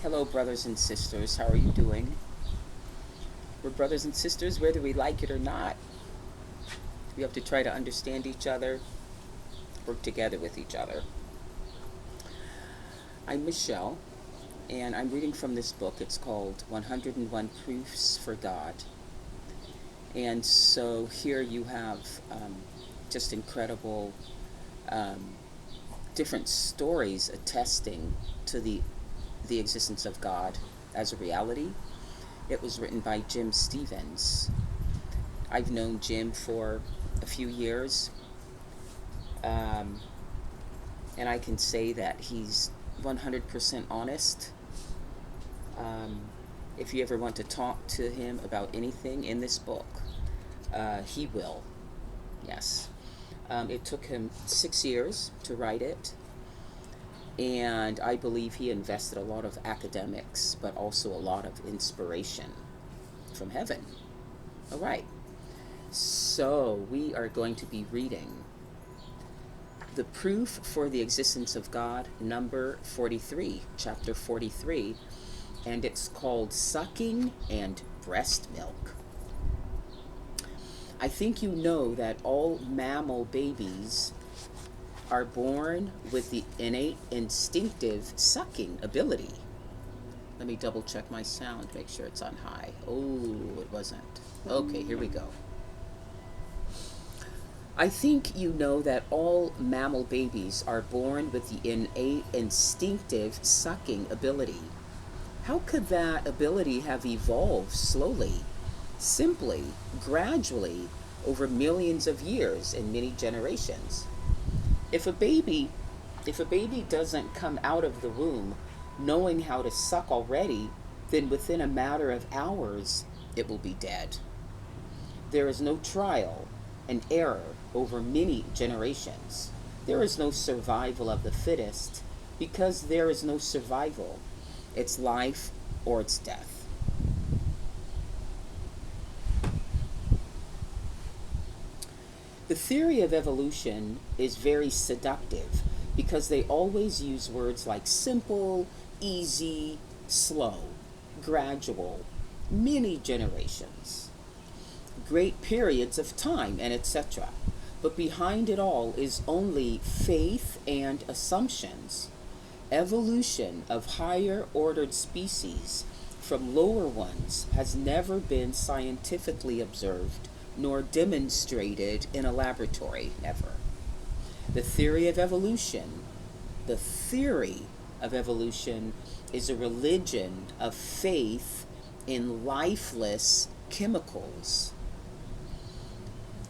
Hello, brothers and sisters. How are you doing? We're brothers and sisters whether we like it or not. We have to try to understand each other, work together with each other. I'm Michelle, and I'm reading from this book. It's called 101 Proofs for God. And so here you have just incredible different stories attesting to the existence of God as a reality. It was written by Jim Stevens. I've known Jim for a few years, and I can say that he's 100% honest. If you ever want to talk to him about anything in this book, he will. Yes. It took him 6 years to write it, and I believe he invested a lot of academics, but also a lot of inspiration from heaven. All right. So we are going to be reading The Proof for the Existence of God, number 43, chapter 43, and it's called Sucking and Breast Milk. I think you know that all mammal babies are born with the innate instinctive sucking ability. Let me double check my sound, make sure it's on high. Oh, it wasn't. Okay, here we go. I think you know that all mammal babies are born with the innate instinctive sucking ability. How could that ability have evolved slowly, simply, gradually, over millions of years and many generations? If a baby doesn't come out of the womb knowing how to suck already, then within a matter of hours, it will be dead. There is no trial and error over many generations. There is no survival of the fittest, because there is no survival. It's life or it's death. The theory of evolution is very seductive because they always use words like simple, easy, slow, gradual, many generations, great periods of time, and etc. But behind it all is only faith and assumptions. Evolution of higher ordered species from lower ones has never been scientifically observed nor demonstrated in a laboratory, ever. The theory of evolution is a religion of faith in lifeless chemicals.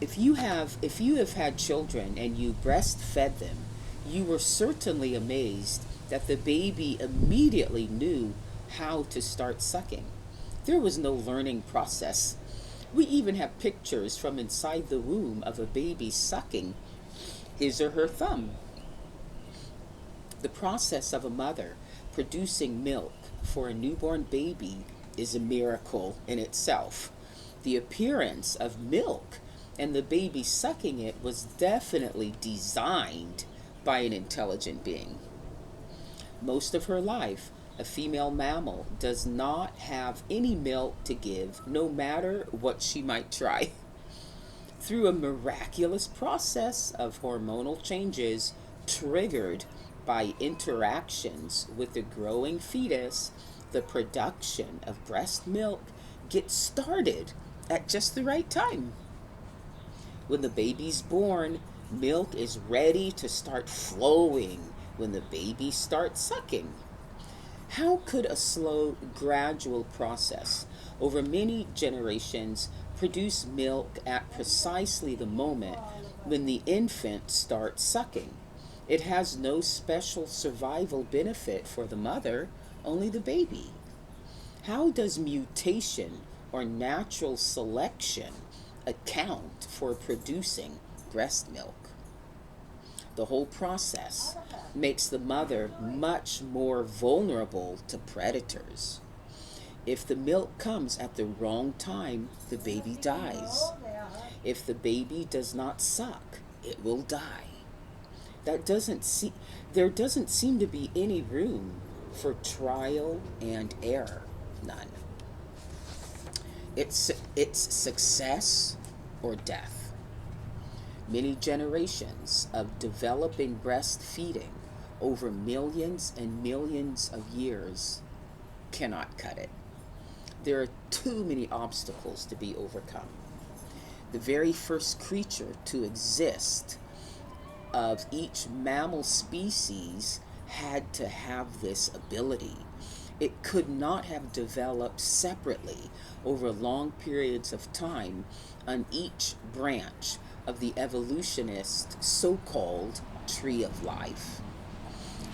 If you have had children and you breastfed them, you were certainly amazed that the baby immediately knew how to start sucking. There was no learning process. We even have pictures from inside the womb of a baby sucking his or her thumb. The process of a mother producing milk for a newborn baby is a miracle in itself. The appearance of milk and the baby sucking it was definitely designed by an intelligent being. Most of her life, a female mammal does not have any milk to give, no matter what she might try. Through a miraculous process of hormonal changes triggered by interactions with the growing fetus, the production of breast milk gets started at just the right time. When the baby's born, milk is ready to start flowing when the baby starts sucking. How could a slow, gradual process over many generations produce milk at precisely the moment when the infant starts sucking? It has no special survival benefit for the mother, only the baby. How does mutation or natural selection account for producing breast milk? The whole process makes the mother much more vulnerable to predators. If the milk comes at the wrong time, the baby dies. If the baby does not suck, it will die. There doesn't seem to be any room for trial and error. None. It's success or death. Many generations of developing breastfeeding over millions and millions of years cannot cut it. There are too many obstacles to be overcome. The very first creature to exist of each mammal species had to have this ability. It could not have developed separately over long periods of time on each branch of the evolutionist so-called tree of life.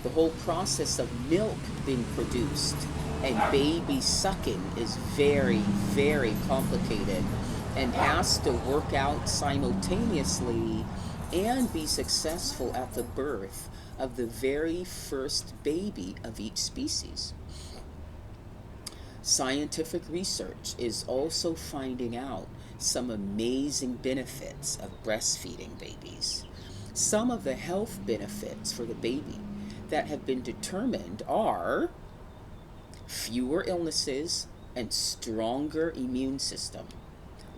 The whole process of milk being produced and baby sucking is very, very complicated and has to work out simultaneously and be successful at the birth of the very first baby of each species. Scientific research is also finding out some amazing benefits of breastfeeding babies. Some of the health benefits for the baby that have been determined are fewer illnesses and stronger immune system,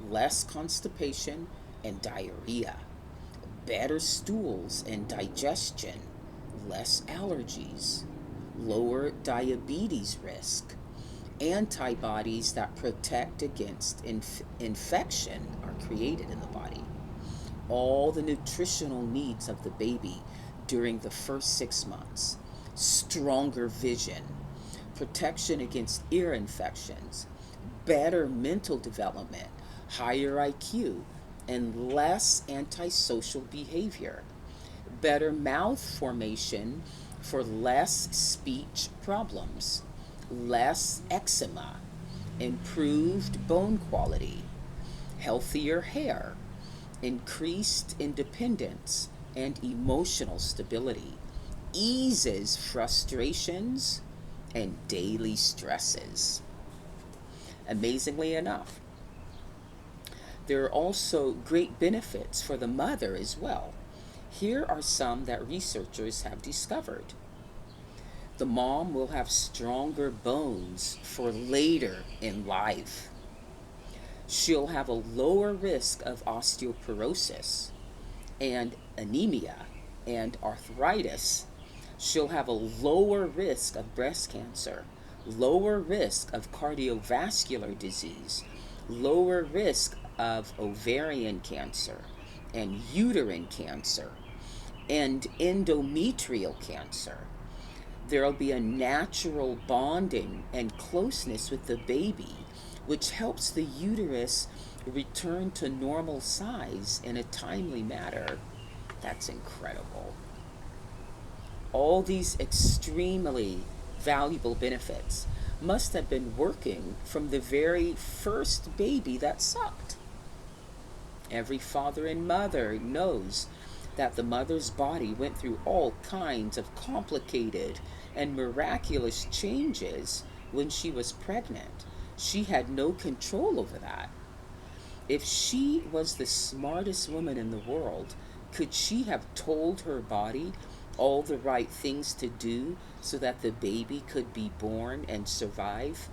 less constipation and diarrhea, better stools and digestion, less allergies, lower diabetes risk, antibodies that protect against infection are created in the body. All the nutritional needs of the baby during the first 6 months, stronger vision, protection against ear infections, better mental development, higher IQ, and less antisocial behavior, better mouth formation for less speech problems, less eczema, improved bone quality, healthier hair, increased independence and emotional stability, eases frustrations and daily stresses. Amazingly enough, there are also great benefits for the mother as well. Here are some that researchers have discovered. The mom will have stronger bones for later in life. She'll have a lower risk of osteoporosis and anemia and arthritis. She'll have a lower risk of breast cancer, lower risk of cardiovascular disease, lower risk of ovarian cancer and uterine cancer and endometrial cancer. There'll be a natural bonding and closeness with the baby, which helps the uterus return to normal size in a timely manner. That's incredible. All these extremely valuable benefits must have been working from the very first baby that sucked. Every father and mother knows that the mother's body went through all kinds of complicated and miraculous changes when she was pregnant. She had no control over that. If she was the smartest woman in the world, could she have told her body all the right things to do so that the baby could be born and survive?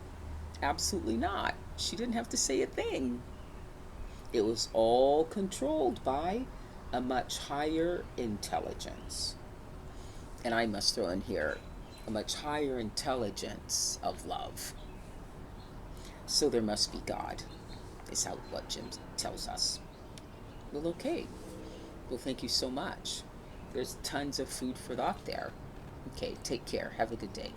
Absolutely not. She didn't have to say a thing. It was all controlled by a much higher intelligence. And I must throw in here a much higher intelligence of love. So there must be God, is what Jim tells us. Well, okay. Well, thank you so much. There's tons of food for thought there. Okay, take care. Have a good day.